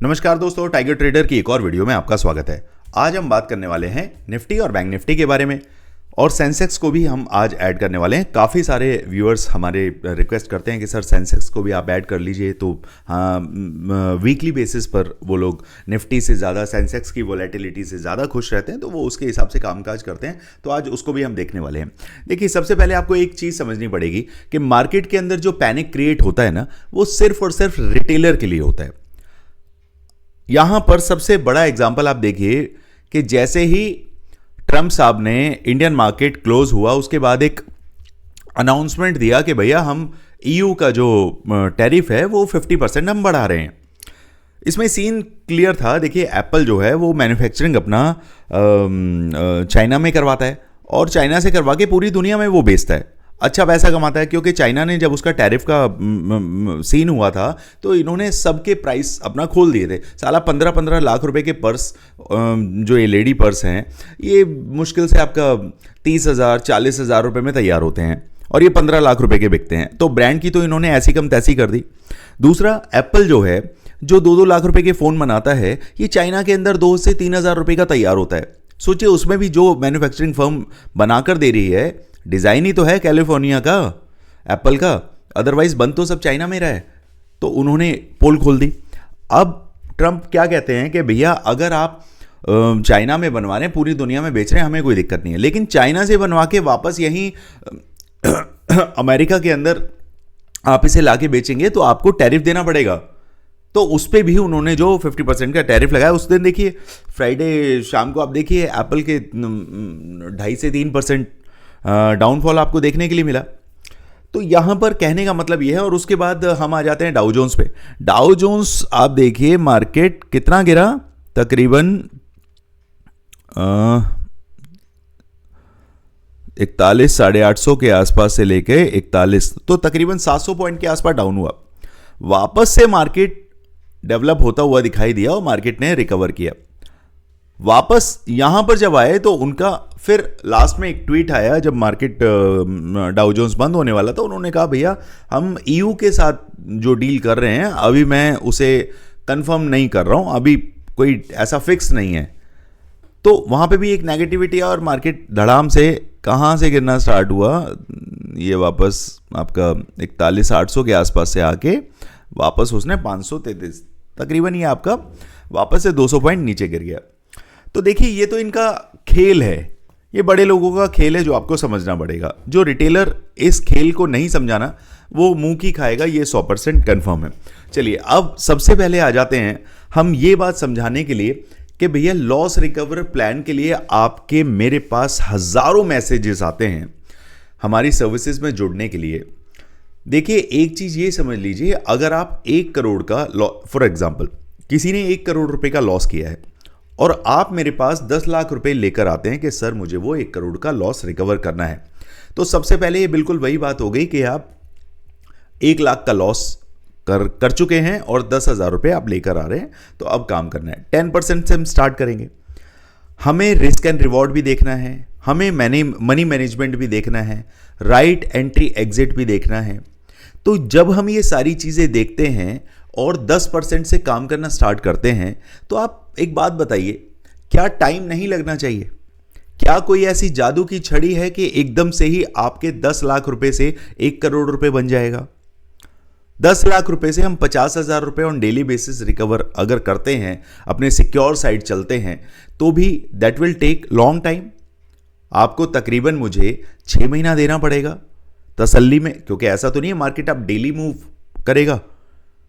नमस्कार दोस्तों, tiger trader की एक और वीडियो में आपका स्वागत है। आज हम बात करने वाले हैं निफ्टी और बैंक निफ्टी के बारे में, और सेंसेक्स को भी हम आज ऐड करने वाले हैं। काफ़ी सारे व्यूअर्स हमारे रिक्वेस्ट करते हैं कि सर सेंसेक्स को भी आप ऐड कर लीजिए, तो हाँ, वीकली बेसिस पर वो लोग निफ्टी से ज़्यादा सेंसेक्स की वोलेटिलिटी से ज़्यादा खुश रहते हैं, तो वो उसके हिसाब से कामकाज करते हैं। तो आज उसको भी हम देखने वाले हैं। देखिए, सबसे पहले आपको एक चीज़ समझनी पड़ेगी कि मार्केट के अंदर जो पैनिक क्रिएट होता है ना, वो सिर्फ और सिर्फ रिटेलर के लिए होता है। यहां पर सबसे बड़ा एग्जांपल आप देखिए कि जैसे ही ट्रंप साहब ने इंडियन मार्केट क्लोज हुआ, उसके बाद एक अनाउंसमेंट दिया कि भैया हम ईयू का जो टैरिफ है वो 50% हम बढ़ा रहे हैं। इसमें सीन क्लियर था। देखिए, एप्पल जो है वो मैन्युफैक्चरिंग अपना चाइना में करवाता है, और चाइना से करवा के पूरी दुनिया में वो बेचता है, अच्छा पैसा कमाता है। क्योंकि चाइना ने जब उसका टैरिफ का सीन हुआ था, तो इन्होंने सबके प्राइस अपना खोल दिए थे। साला 15-15 लाख रुपए के पर्स, जो ये लेडी पर्स हैं, ये मुश्किल से आपका 30,000-40,000 रुपए में तैयार होते हैं, और ये 15 लाख रुपए के बिकते हैं। तो ब्रांड की तो इन्होंने ऐसी कम तैसी कर दी। दूसरा, एप्पल जो है, जो 2-2 लाख रुपए के फ़ोन बनाता है, ये चाइना के अंदर 2 से 3,000 रुपए का तैयार होता है। सोचिए, उसमें भी जो मैन्युफैक्चरिंग फर्म बनाकर दे रही है, डिज़ाइन ही तो है कैलिफोर्निया का, एप्पल का, अदरवाइज बन तो सब चाइना में रहा है। तो उन्होंने पोल खोल दी। अब ट्रंप क्या कहते हैं कि भैया अगर आप चाइना में बनवा रहे हैं, पूरी दुनिया में बेच रहे हैं, हमें कोई दिक्कत नहीं है, लेकिन चाइना से बनवा के वापस यहीं अमेरिका के अंदर आप इसे लाके बेचेंगे तो आपको टैरिफ देना पड़ेगा। तो उस पर भी उन्होंने जो 50% का टैरिफ लगाया, उस दिन देखिए फ्राइडे शाम को आप देखिए एप्पल के 2.5 से 3% डाउनफॉल आपको देखने के लिए मिला। तो यहां पर कहने का मतलब यह है। और उसके बाद हम आ जाते हैं डाउ जोन्स पे। डाउ जोन्स आप देखिए, मार्केट कितना गिरा, तकरीबन 41,850 के आसपास से लेके 41, तो तकरीबन 700 पॉइंट के आसपास डाउन हुआ। वापस से मार्केट डेवलप होता हुआ दिखाई दिया और मार्केट ने रिकवर किया। वापस यहां पर जब आए तो उनका फिर लास्ट में एक ट्वीट आया, जब मार्केट डाउ जोन्स बंद होने वाला था। उन्होंने कहा भैया हम ईयू के साथ जो डील कर रहे हैं, अभी मैं उसे कंफर्म नहीं कर रहा हूं, अभी कोई ऐसा फिक्स नहीं है। तो वहां पे भी एक नेगेटिविटी है, और मार्केट धड़ाम से कहां से गिरना स्टार्ट हुआ, ये वापस आपका 41,800 के आसपास से आके वापस उसने 533 तकरीबन, ये आपका वापस से 200 पॉइंट नीचे गिर गया। तो देखिए, ये तो इनका खेल है, ये बड़े लोगों का खेल है जो आपको समझना पड़ेगा। जो रिटेलर इस खेल को नहीं समझाना, वो मुंह की खाएगा, ये 100% कन्फर्म है। चलिए, अब सबसे पहले आ जाते हैं हम ये बात समझाने के लिए कि भैया लॉस रिकवर प्लान के लिए आपके मेरे पास हज़ारों मैसेजेस आते हैं हमारी सर्विसेज में जुड़ने के लिए। देखिए, एक चीज़ ये समझ लीजिए, अगर आप 1 करोड़ का फॉर एग्जाम्पल किसी ने 1 करोड़ रुपए का लॉस किया है, और आप मेरे पास 10 लाख रुपए लेकर आते हैं कि सर मुझे वो 1 करोड़ का लॉस रिकवर करना है, तो सबसे पहले ये बिल्कुल वही बात हो गई कि आप 1 लाख का लॉस कर चुके हैं और 10,000 रुपए आप लेकर आ रहे हैं। तो अब काम करना है, 10% से हम स्टार्ट करेंगे। हमें रिस्क एंड रिवॉर्ड भी देखना है, हमें मनी मैनेजमेंट भी देखना है, राइट एंट्री एग्जिट भी देखना है। तो जब हम ये सारी चीज़ें देखते हैं और 10% से काम करना स्टार्ट करते हैं, तो आप एक बात बताइए, क्या टाइम नहीं लगना चाहिए? क्या कोई ऐसी जादू की छड़ी है कि एकदम से ही आपके 10 लाख रुपए से 1 करोड़ रुपए बन जाएगा? 10 लाख रुपए से हम 50,000 रुपए ऑन डेली बेसिस रिकवर अगर करते हैं, अपने सिक्योर साइड चलते हैं, तो भी that will take long time. आपको तकरीबन मुझे 6 महीना देना पड़ेगा तसल्ली में, क्योंकि ऐसा तो नहीं है मार्केट आप डेली मूव करेगा।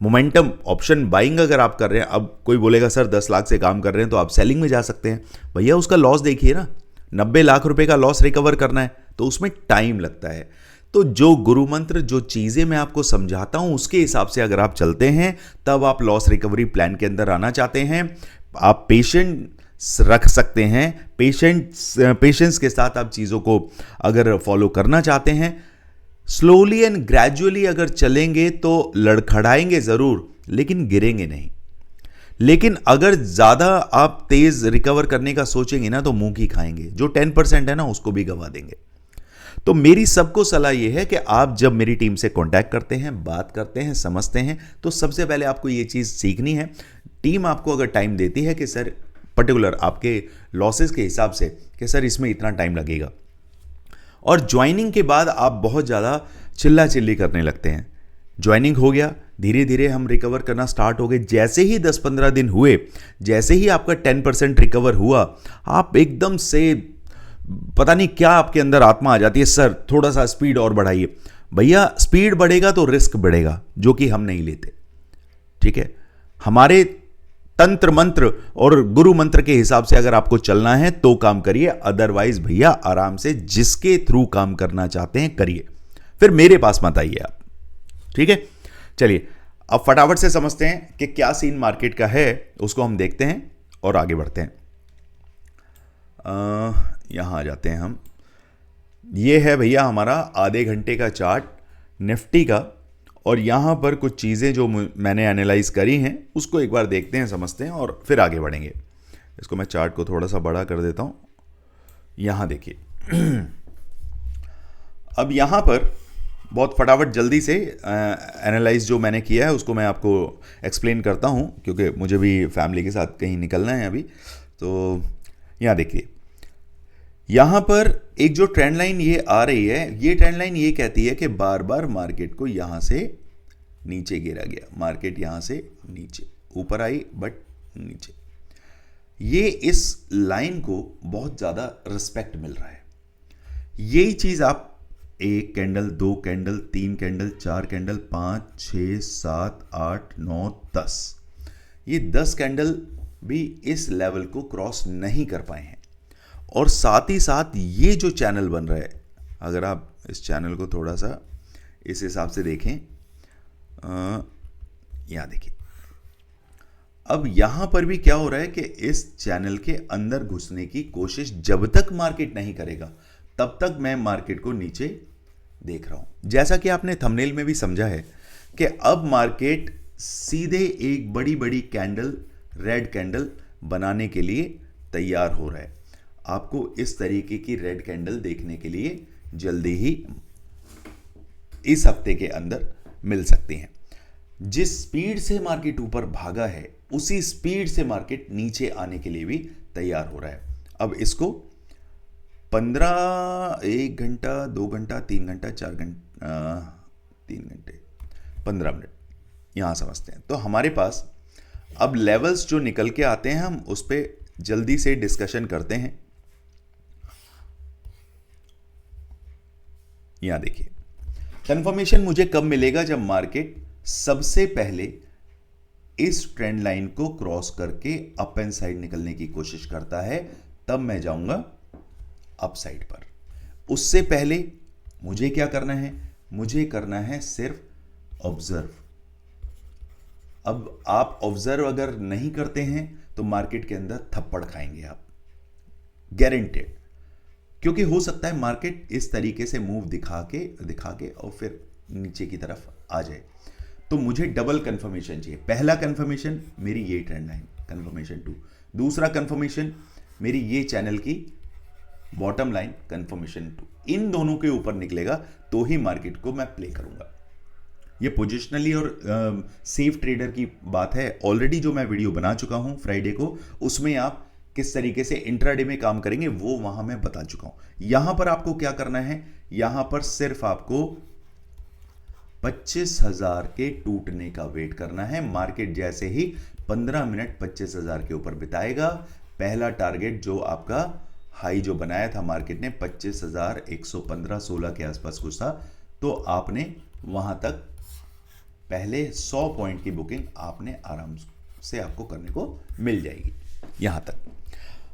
मोमेंटम ऑप्शन बाइंग अगर आप कर रहे हैं, अब कोई बोलेगा सर 10 लाख से काम कर रहे हैं तो आप सेलिंग में जा सकते हैं। भैया उसका लॉस देखिए ना, 90 लाख रुपए का लॉस रिकवर करना है, तो उसमें टाइम लगता है। तो जो गुरु मंत्र, जो चीज़ें मैं आपको समझाता हूं, उसके हिसाब से अगर आप चलते हैं, तब आप लॉस रिकवरी प्लान के अंदर आना चाहते हैं, आप पेशेंस रख सकते हैं। पेशेंस के साथ आप चीज़ों को अगर फॉलो करना चाहते हैं, स्लोली एंड ग्रेजुअली अगर चलेंगे तो लड़खड़ाएंगे ज़रूर, लेकिन गिरेंगे नहीं। लेकिन अगर ज़्यादा आप तेज़ रिकवर करने का सोचेंगे ना, तो मुंह की खाएंगे। जो 10% है ना, उसको भी गवा देंगे। तो मेरी सबको सलाह यह है कि आप जब मेरी टीम से कांटेक्ट करते हैं, बात करते हैं, समझते हैं, तो सबसे पहले आपको ये चीज़ सीखनी है। टीम आपको अगर टाइम देती है कि सर पर्टिकुलर आपके लॉसेस के हिसाब से कि सर इसमें इतना टाइम लगेगा, और ज्वाइनिंग के बाद आप बहुत ज़्यादा चिल्ला चिल्ली करने लगते हैं। ज्वाइनिंग हो गया, धीरे धीरे हम रिकवर करना स्टार्ट हो गए। जैसे ही 10-15 दिन हुए, जैसे ही आपका 10% रिकवर हुआ, आप एकदम से पता नहीं क्या आपके अंदर आत्मा आ जाती है, सर थोड़ा सा स्पीड और बढ़ाइए। भैया स्पीड बढ़ेगा तो रिस्क बढ़ेगा, जो कि हम नहीं लेते। ठीक है, हमारे तंत्र मंत्र और गुरु मंत्र के हिसाब से अगर आपको चलना है तो काम करिए, अदरवाइज भैया आराम से जिसके थ्रू काम करना चाहते हैं करिए, फिर मेरे पास मत आइए आप। ठीक है, चलिए अब फटाफट से समझते हैं कि क्या सीन मार्केट का है, उसको हम देखते हैं और आगे बढ़ते हैं। यहां आ जाते हैं हम। ये है भैया हमारा आधे घंटे का चार्ट निफ्टी का, और यहां पर कुछ चीज़ें जो मैंने एनालाइज करी हैं उसको एक बार देखते हैं, समझते हैं और फिर आगे बढ़ेंगे। इसको मैं चार्ट को थोड़ा सा बड़ा कर देता हूं। यहां देखिए अब यहां पर बहुत फटाफट जल्दी से एनालाइज जो मैंने किया है उसको मैं आपको एक्सप्लेन करता हूं, क्योंकि मुझे भी फैमिली के साथ कहीं निकलना है अभी। तो यहाँ देखिए, यहाँ पर एक जो ट्रेंड लाइन ये आ रही है, ये ट्रेंड लाइन ये कहती है कि बार बार मार्केट को यहाँ से नीचे गिरा गया, मार्केट यहाँ से नीचे, ऊपर आई बट नीचे। ये इस लाइन को बहुत ज़्यादा रिस्पेक्ट मिल रहा है। यही चीज़ आप 1 कैंडल, 2 कैंडल, 3 कैंडल, 4 कैंडल, 5, 6, 7, 8, 9, 10, ये 10 कैंडल भी इस लेवल को क्रॉस नहीं कर पाए हैं। और साथ ही साथ ये जो चैनल बन रहा है, अगर आप इस चैनल को थोड़ा सा इस हिसाब से देखें, यहाँ देखिए, अब यहां पर भी क्या हो रहा है कि इस चैनल के अंदर घुसने की कोशिश जब तक मार्केट नहीं करेगा तब तक मैं मार्केट को नीचे देख रहा हूं। जैसा कि आपने थंबनेल में भी समझा है कि अब मार्केट सीधे एक बड़ी बड़ी कैंडल, रेड कैंडल बनाने के लिए तैयार हो रहा है। आपको इस तरीके की रेड कैंडल देखने के लिए जल्दी ही इस हफ्ते के अंदर मिल सकती हैं। जिस स्पीड से मार्केट ऊपर भागा है उसी स्पीड से मार्केट नीचे आने के लिए भी तैयार हो रहा है। अब इसको 15, 1 घंटा, 2 घंटा, 3 घंटा, 4 घंटा, 3 घंटे 15 मिनट यहां समझते हैं। तो हमारे पास अब लेवल्स जो निकल के आते हैं, हम उस पर जल्दी से डिस्कशन करते हैं। यहां देखिए, कंफर्मेशन मुझे कब मिलेगा? जब मार्केट सबसे पहले इस ट्रेंड लाइन को क्रॉस करके अप एंड साइड निकलने की कोशिश करता है, तब मैं जाऊंगा अप साइड पर। उससे पहले मुझे क्या करना है? मुझे करना है सिर्फ ऑब्जर्व। अब आप ऑब्जर्व अगर नहीं करते हैं तो मार्केट के अंदर थप्पड़ खाएंगे आप, गारंटेड। क्योंकि हो सकता है मार्केट इस तरीके से मूव दिखा के और फिर नीचे की तरफ आ जाए। तो मुझे डबल कंफर्मेशन चाहिए। पहला कंफर्मेशन मेरी ये ट्रेंड लाइन, कंफर्मेशन 2। दूसरा कंफर्मेशन मेरी ये चैनल की बॉटम लाइन, कंफर्मेशन 2। इन दोनों के ऊपर निकलेगा तो ही मार्केट को मैं प्ले करूंगा। ये पोजिशनली और सेफ ट्रेडर की बात है। ऑलरेडी जो मैं वीडियो बना चुका हूं फ्राइडे को, उसमें आप किस तरीके से इंट्राडे में काम करेंगे वो वहां मैं बता चुका हूं। यहां पर आपको क्या करना है? यहां पर सिर्फ आपको 25,000 के टूटने का वेट करना है। मार्केट जैसे ही 15 मिनट 25,000 के ऊपर बिताएगा, पहला टारगेट जो आपका हाई जो बनाया था मार्केट ने 25,115-16 के आसपास कुछ था, तो आपने वहां तक पहले 100 पॉइंट की बुकिंग आपने आराम से आपको करने को मिल जाएगी यहां तक।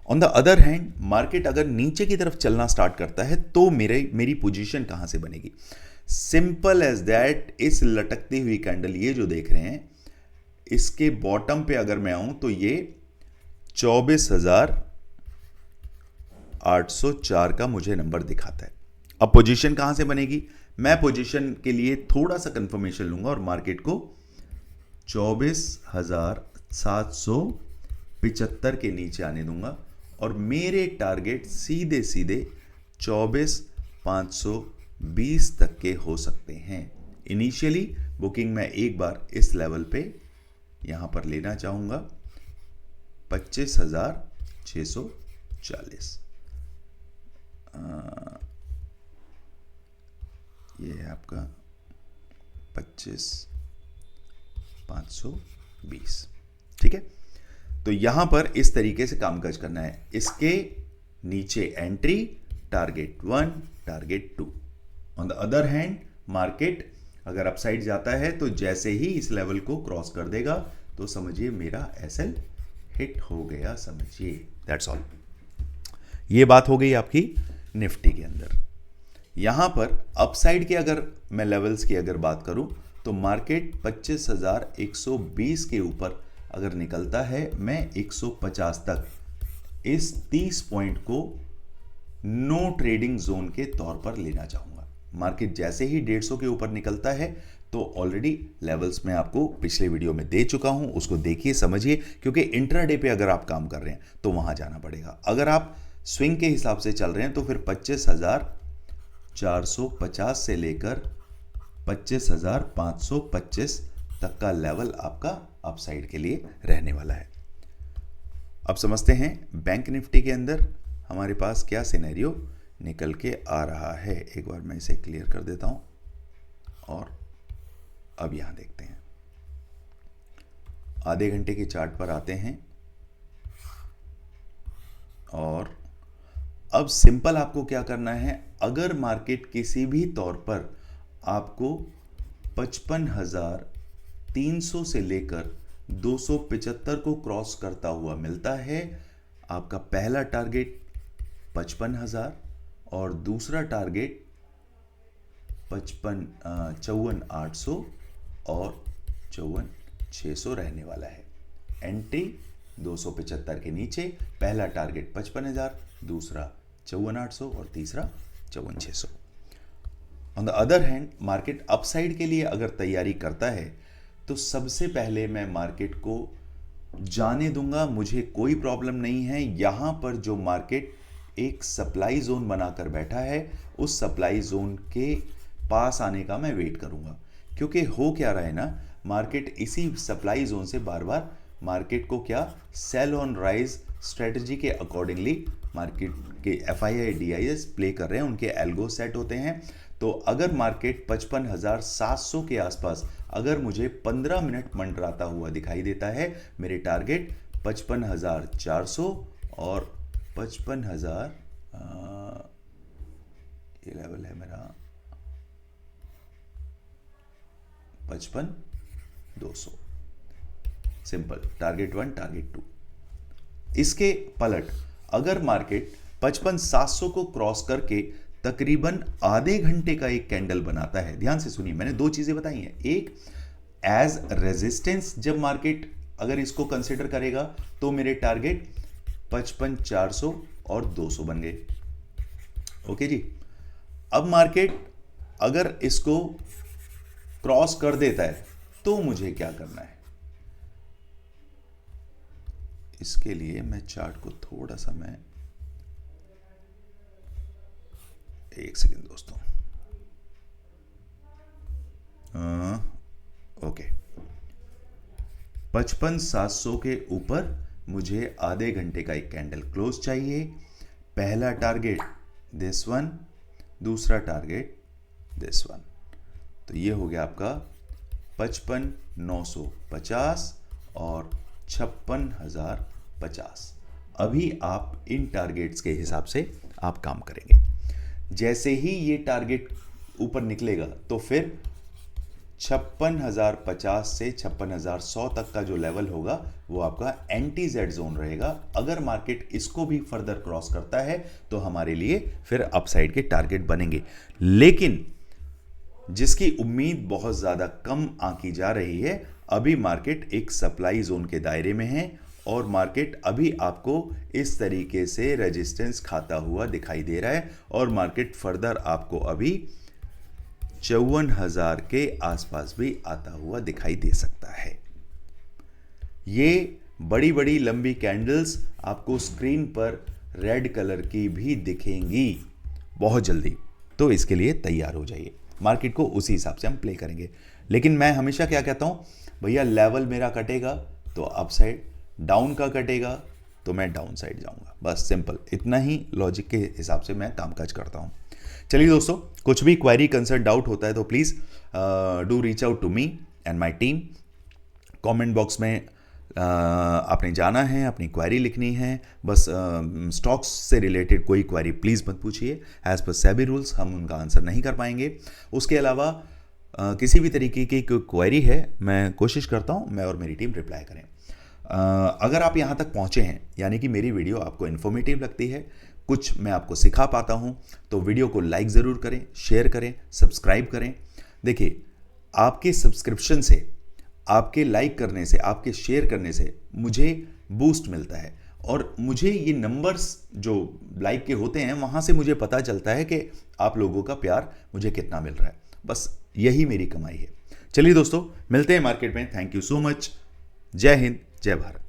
On the other hand, market अगर नीचे की तरफ चलना स्टार्ट करता है तो मेरी पोजीशन कहां से बनेगी? Simple as that. इस लटकती हुई कैंडल ये जो देख रहे हैं, इसके बॉटम पे अगर मैं आऊं तो ये 24,804 का मुझे नंबर दिखाता है। अब पोजीशन कहां से बनेगी? मैं पोजीशन के लिए थोड़ा सा कंफर्मेशन लूंगा और मार्केट को 24,775 के नीचे आने दूंगा, और मेरे टारगेट सीधे सीधे 24,520 तक के हो सकते हैं। इनिशियली बुकिंग मैं एक बार इस लेवल पे यहां पर लेना चाहूंगा, 25,640। ये है आपका 25,520। ठीक है, तो यहां पर इस तरीके से कामकाज करना है। इसके नीचे entry target 1, target 2। On the other hand market अगर अपसाइड जाता है तो जैसे ही इस लेवल को क्रॉस कर देगा तो समझिए मेरा एसएल हिट हो गया, समझिए। That's all. ये बात हो गई आपकी निफ्टी के अंदर। यहां पर अपसाइड के अगर मैं लेवल्स की अगर बात करूं तो मार्केट 25,120 के ऊपर अगर निकलता है, मैं 150 तक इस 30 पॉइंट को नो ट्रेडिंग जोन के तौर पर लेना चाहूंगा। मार्केट जैसे ही 150 के ऊपर निकलता है तो ऑलरेडी लेवल्स में आपको पिछले वीडियो में दे चुका हूं, उसको देखिए समझिए, क्योंकि इंट्राडे पे अगर आप काम कर रहे हैं तो वहां जाना पड़ेगा। अगर आप स्विंग के हिसाब से चल रहे हैं तो फिर 25,450 से लेकर 25,525 तक का लेवल आपका अपसाइड के लिए रहने वाला है। अब समझते हैं बैंक निफ्टी के अंदर हमारे पास क्या सिनेरियो निकल के आ रहा है। एक बार मैं इसे क्लियर कर देता हूं और अब यहां देखते हैं। आधे घंटे के चार्ट पर आते हैं और अब सिंपल आपको क्या करना है, अगर मार्केट किसी भी तौर पर आपको 55,300 से लेकर 275 को क्रॉस करता हुआ मिलता है, आपका पहला टारगेट 55,000 और दूसरा टारगेट 54,800 और 54,600 रहने वाला है। एंट्री 275 के नीचे, पहला टारगेट 55,000, दूसरा 54,800 और तीसरा 54,600। On the other hand market upside के लिए अगर तैयारी करता है तो सबसे पहले मैं मार्केट को जाने दूंगा, मुझे कोई प्रॉब्लम नहीं है। यहां पर जो मार्केट एक सप्लाई जोन बनाकर बैठा है, उस सप्लाई जोन के पास आने का मैं वेट करूंगा, क्योंकि हो क्या रहा है ना, मार्केट इसी सप्लाई जोन से बार बार मार्केट को क्या सेल ऑन राइज स्ट्रेटजी के अकॉर्डिंगली मार्केट के FII DIS प्ले कर रहे हैं, उनके एल्गो सेट होते हैं। तो अगर मार्केट 55,700 के आसपास अगर मुझे 15 मिनट मंडराता हुआ दिखाई देता है, मेरे टारगेट 55,400 और 55,000 ये लेवल है मेरा 55,200। Simple, target 1, target 2। इसके पलट अगर मार्केट 55,700 को क्रॉस करके तकरीबन आधे घंटे का एक कैंडल बनाता है, ध्यान से सुनिए, मैंने दो चीजें बताई हैं। एक, एज रेजिस्टेंस जब मार्केट अगर इसको कंसिडर करेगा तो मेरे टारगेट 55,400 और 200 बन गए। ओके जी। अब मार्केट अगर इसको क्रॉस कर देता है तो मुझे क्या करना है, इसके लिए मैं चार्ट को थोड़ा सा मैं एक सेकेंड दोस्तों, ओके, 55,700 के ऊपर मुझे आधे घंटे का एक कैंडल क्लोज चाहिए। पहला टारगेट दिस वन, दूसरा टारगेट दिस वन। तो ये हो गया आपका 55,950 और 56,050। अभी आप इन टारगेट्स के हिसाब से आप काम करेंगे। जैसे ही ये टारगेट ऊपर निकलेगा तो फिर 56,050 से 56,100 तक का जो लेवल होगा वो आपका एंटी जेड जोन रहेगा। अगर मार्केट इसको भी फर्दर क्रॉस करता है तो हमारे लिए फिर अपसाइड के टारगेट बनेंगे, लेकिन जिसकी उम्मीद बहुत ज्यादा कम आंकी जा रही है। अभी मार्केट एक सप्लाई जोन के दायरे में है और मार्केट अभी आपको इस तरीके से रेजिस्टेंस खाता हुआ दिखाई दे रहा है और मार्केट फर्दर आपको अभी 54,000 के आसपास भी आता हुआ दिखाई दे सकता है। ये बड़ी बड़ी लंबी कैंडल्स आपको स्क्रीन पर रेड कलर की भी दिखेंगी बहुत जल्दी, तो इसके लिए तैयार हो जाइए। मार्केट को उसी हिसाब से हम प्ले करेंगे। लेकिन मैं हमेशा क्या कहता हूं, भैया लेवल मेरा कटेगा तो अपसाइड, डाउन का कटेगा तो मैं डाउन साइड जाऊंगा। बस सिंपल, इतना ही लॉजिक के हिसाब से मैं कामकाज करता हूं। चलिए दोस्तों, कुछ भी क्वेरी, कंसर्न, डाउट होता है तो please do reach out to me and my team. Comment box में आपने जाना है, अपनी क्वेरी लिखनी है। बस स्टॉक्स से रिलेटेड कोई क्वेरी प्लीज़ मत पूछिए, एज पर सेबी रूल्स हम उनका आंसर नहीं कर पाएंगे। उसके अलावा किसी भी तरीके की कोई क्वेरी है, मैं कोशिश करता हूँ मैं और मेरी टीम रिप्लाई करें। अगर आप यहाँ तक पहुँचे हैं, यानी कि मेरी वीडियो आपको इन्फॉर्मेटिव लगती है, कुछ मैं आपको सिखा पाता हूँ, तो वीडियो को लाइक ज़रूर करें, शेयर करें, सब्सक्राइब करें। देखिए, आपके सब्सक्रिप्शन से, आपके लाइक करने से, आपके शेयर करने से मुझे बूस्ट मिलता है, और मुझे ये नंबर्स जो लाइक के होते हैं वहाँ से मुझे पता चलता है कि आप लोगों का प्यार मुझे कितना मिल रहा है। बस यही मेरी कमाई है। चलिए दोस्तों, मिलते हैं मार्केट में। Thank you so much. जय हिंद, जय भारत।